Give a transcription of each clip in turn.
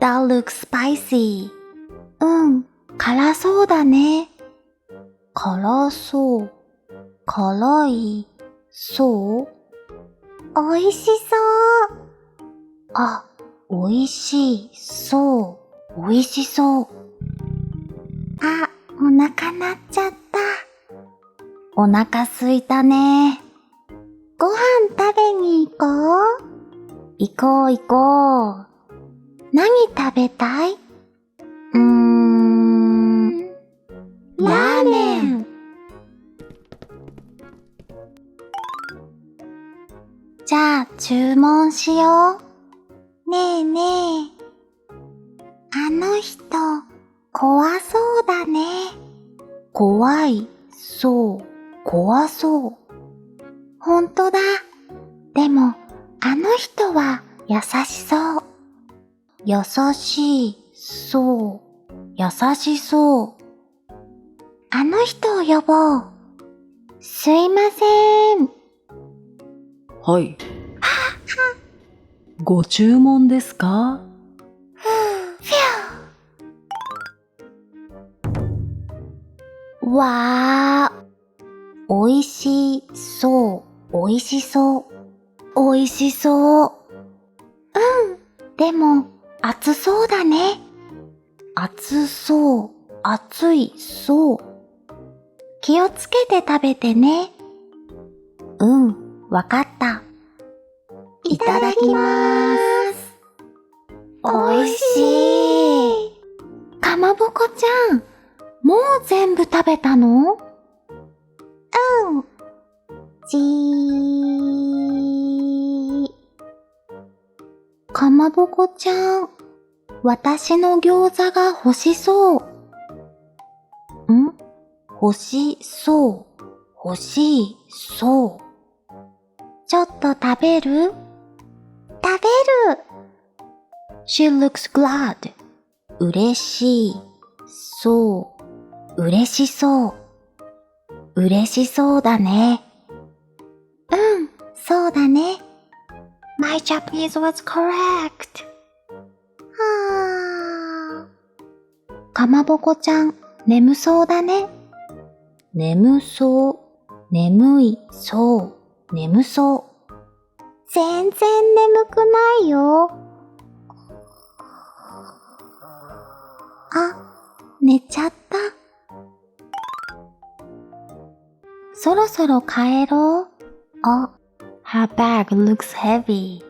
That looks spicy. 辛そうだね。辛そう。辛い。そう。美味しそう。あ、美味しい。そう。美味しそう。あ、お腹鳴っちゃった。お腹すいたね。ご飯食べに行こう。行こう行こう。何食べたい？ラーメン。じゃあ注文しよう。ねえねえ。あの人、怖そうだね。怖い、そう、怖そう。ほんとだ。でも、あの人は優しそう。優しい、そう、優しそう。あの人を呼ぼう。すいません。はい。ご注文ですか？わー。おいしそう、おいしそう。おいしそう。でも、熱そうだね。熱そう、熱いそう。気をつけて食べてね。わかった。いただきまーす。おいしい。かまぼこちゃん、もう全部食べたの？じー。かまぼこちゃん、私の餃子が欲しそう。欲しそう、欲しいそう。ちょっと食べる？食べる。She looks glad. 嬉しい、そう、嬉しそう。嬉しそうだね。そうだね。My Japanese was correct. かまぼこちゃん、眠そうだね。眠そう、眠い、そう、眠そう。全然眠くないよ。あ、寝ちゃった。そろそろ帰ろう。あ、her bag looks heavy.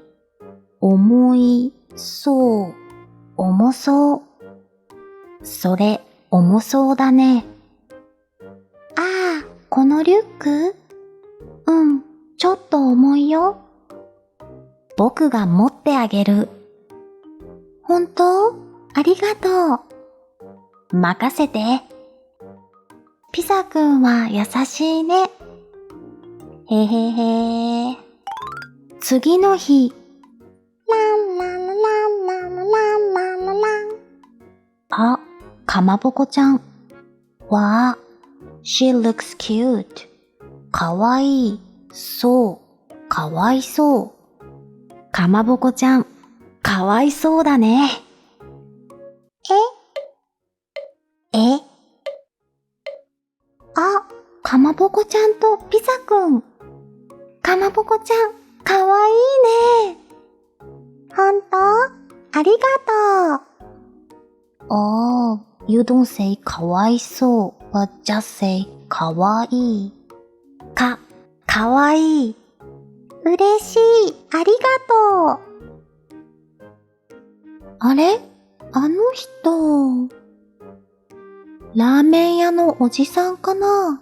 重い、そう、重そう。それ、重そうだね。ああ、このリュック？ちょっと重いよ。僕が持ってあげる。本当？ありがとう。任せて。ピザくんは優しいね。へへへ。次の日。ランランランランランランランラン。あ、かまぼこちゃん。わあ、she looks cute. かわいい。そう、かわいそう。かまぼこちゃん、かわいそうだね。え？あ、かまぼこちゃんとピザくん。かまぼこちゃん、かわいいね。ほんと？ありがとう。Oh, you don't say かわいそう、but just say かわいい。かわいい。嬉しい。ありがとう。あれ？あの人。ラーメン屋のおじさんかな？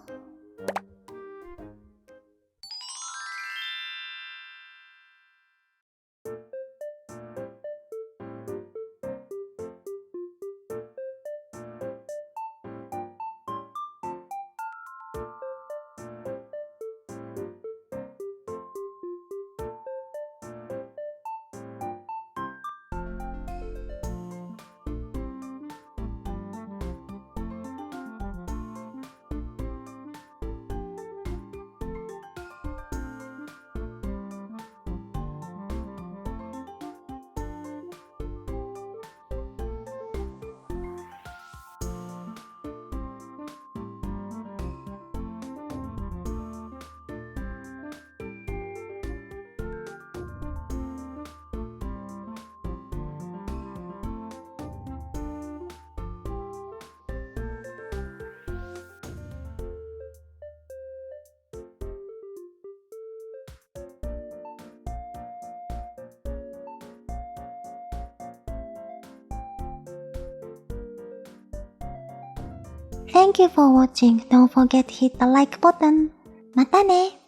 Thank you for watching. Don't forget to hit the like button. またね。